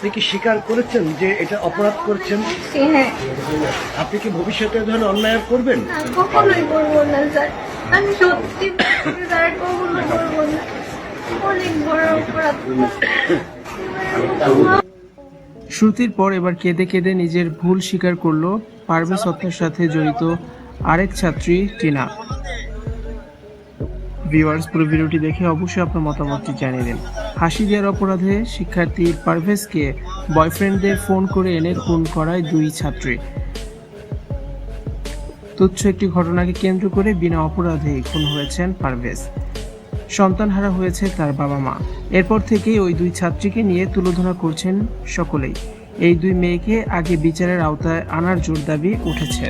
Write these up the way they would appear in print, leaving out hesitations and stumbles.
আপনি কি স্বীকার করেছেন যে এটা অপরাধ করছেন? হ্যাঁ। আপনি কি ভবিষ্যতে এ ধরনের অন্যায় আর করবেন? না, কখনোই করবো না স্যার। আমি সত্যি বলছি স্যার, কখনোই করবো না। অনেক বড় অপরাধ। শ্রুতির পর এবার কেঁদে কেঁদে নিজের ভুল স্বীকার করলো পারভেজ হত্যার সাথে জড়িত আরেক ছাত্রী টিনা। ভিউয়ার্স, পুরো ভিডিওটি দেখে অবশ্যই আপনার মতামতটি জানিয়ে দিন। ফাঁসি দেওয়ার অপরাধে শিক্ষার্থী পারভেজকে বয়ফ্রেন্ডদের ফোন করে এনে খুন করায় দুই ছাত্রী। তুচ্ছ একটি ঘটনাকে কেন্দ্র করে বিনা অপরাধেই খুন হয়েছেন পারভেজ। সন্তানহারা হয়েছে তার বাবা মা। এরপর থেকেই ওই দুই ছাত্রীকে নিয়ে তুলোধনা করছেন সকলেই। এই দুই মেয়েকে আগে বিচারের আওতায় আনার জোর দাবি উঠেছে।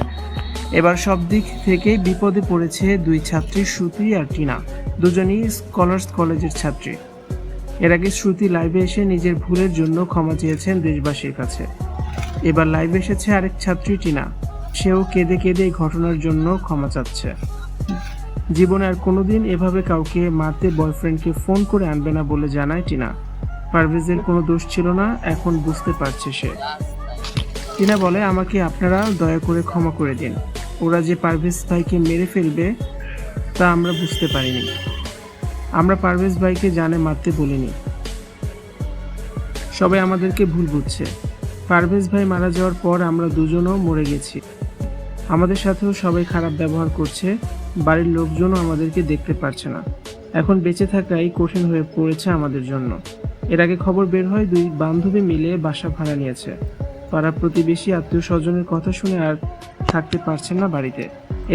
এবার সব দিক থেকেই বিপদে পড়েছে দুই ছাত্রী শ্রুতি আর টিনা, দুজনই স্কলার্স কলেজের ছাত্রী। এর আগে শ্রুতি লাইভে এসে নিজের ভুলের জন্য ক্ষমা চেয়েছেন দেশবাসীর কাছে। এবার লাইভে এসেছে আরেক ছাত্রী টিনা, সেও কেঁদে কেঁদে এই ঘটনার জন্য ক্ষমা চাচ্ছে। জীবনে আর কোনোদিন এভাবে কাউকে মারতে বয়ফ্রেন্ডকে ফোন করে আনবে না বলে জানায় টিনা। পারভেজের কোনো দোষ ছিল না, এখন বুঝতে পারছে সে। টিনা বলে, আমাকে আপনারা দয়া করে ক্ষমা করে দিন। ওরা যে পারভেজ ভাইকে মেরে ফেলবে তা আমরা বুঝতে পারিনি। আমরা পারভেজ ভাইকে জানে মারতে বলিনি। সবাই আমাদেরকে ভুল বুঝছে। পারভেজ ভাই মারা যাওয়ার পর আমরা দুজনও মরে গেছি। আমাদের সাথেও সবাই খারাপ ব্যবহার করছে, বাড়ির লোকজনও আমাদেরকে দেখতে পারছে না। এখন বেঁচে থাকাই কঠিন হয়ে পড়েছে আমাদের জন্য। এর আগে খবর বের হয় দুই বান্ধবী মিলে বাসা ভাড়া নিয়েছে। পাড়া প্রতিবেশী আত্মীয় স্বজনের কথা শুনে আর থাকতে পারছেন না বাড়িতে।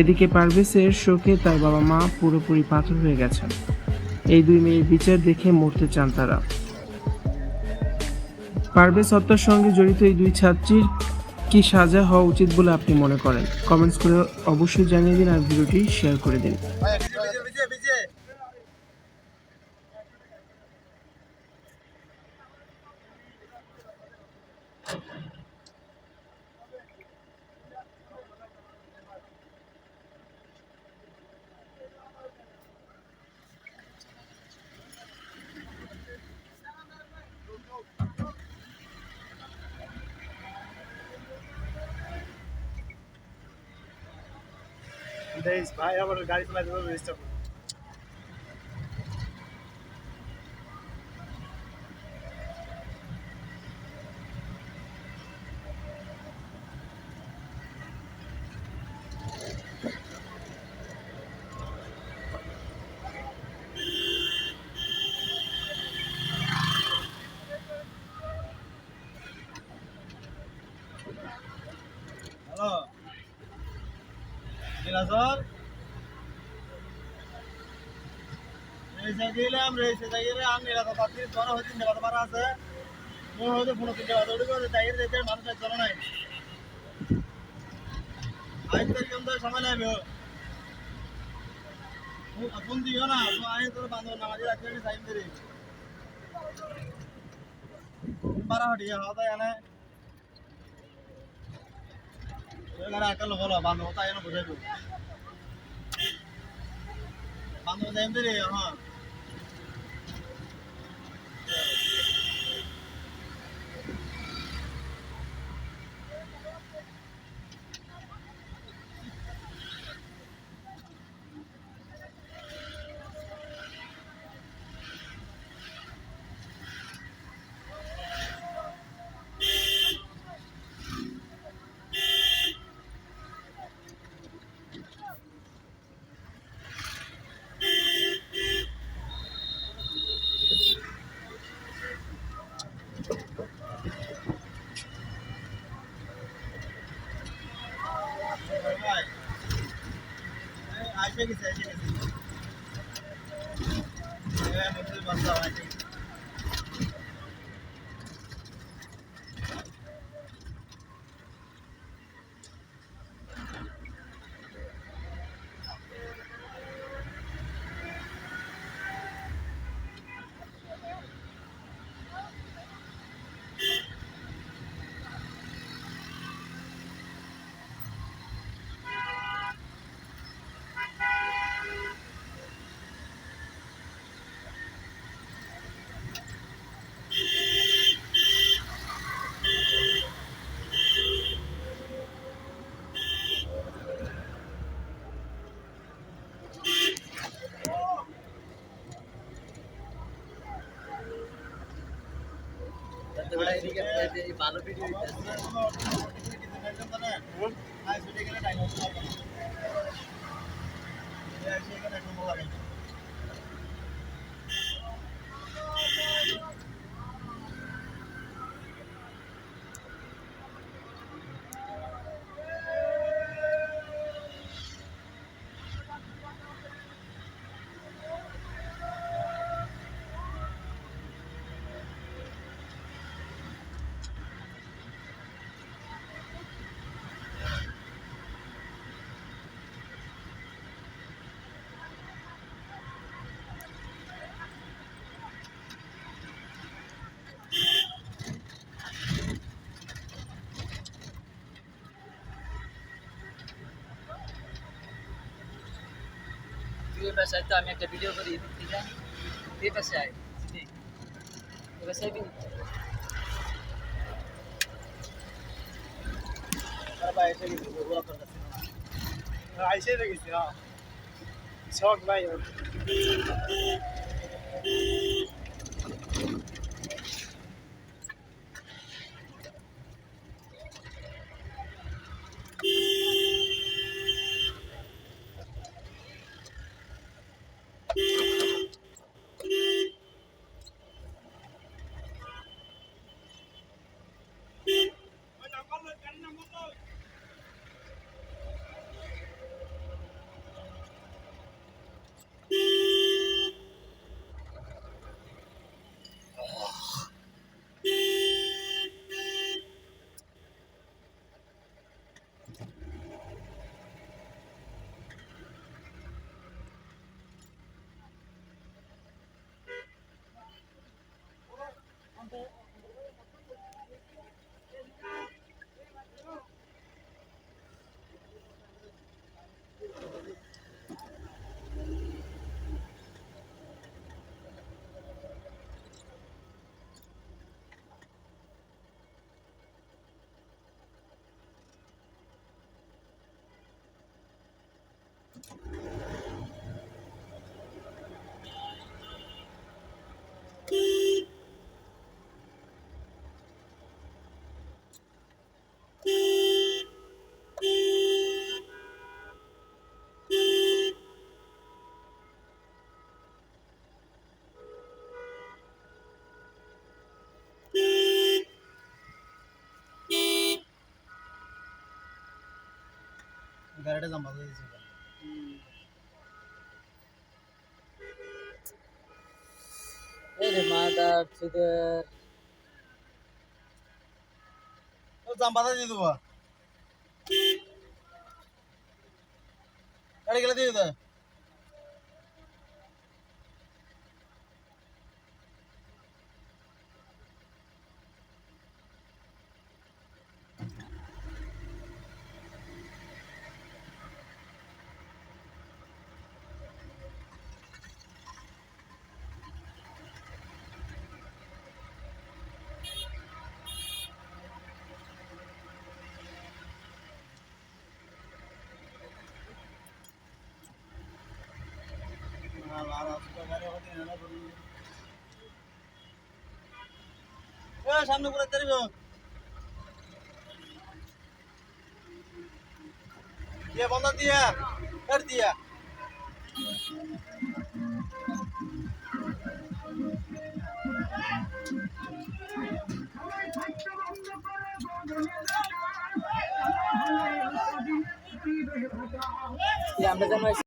এদিকে পারভেজের শোকে তার বাবা মা পুরোপুরি পাথর হয়ে গেছেন। এই দুই মেয়ের বিচার দেখে মরতে চান তারা। পারভেজ হত্যার সঙ্গে জড়িত এই দুই ছাত্রীর কি সাজা হওয়া উচিত বলে আপনি মনে করেন? কমেন্টস করে অবশ্যই জানিয়ে দিন আর ভিডিওটি শেয়ার করে দিন। ভাই আমার গাড়ি চালাতে রেজিস্টার। হ্যালো নীলাচল, রেসে গেলাম, রেসে যাইলে আমি নীলাচল পাচ্ছি তোরা হচ্ছে নীলাচল পারা আছে, মই হয়তো ফোন কিনতে পারতো ওটা যাইয়ে যেতে মানুষের চলে নাই। আজ তারিখ আমাদের সময় লাগবে, ফোন দিও না তো আয় তোর বান্ধব নামাজি রাখতে সাইন করে পারা হটিয়ে হতা এনে আকাল বলো বান্ধব তাই এনে বুঝাইব বান্ধব যাইম রে। হ্যাঁ ভালো ভিডিও তুই পাশে তো আমি একটা ভিডিও করি ঠিক আছে তুই পাশে আয় পাশে আইবি আইসে গেছি হ্যাঁ শখ ভাই গাড়িটা জাম্বা হয়ে গেছে এই রে মাদার চুদের ও জাম্বাটা দিয়ে দেবো গাড়ি গেলে দিয়ে দে সামনে করে তেরব দিয়ে বন্ধ দিয়া কর দিয়া আমরা জানো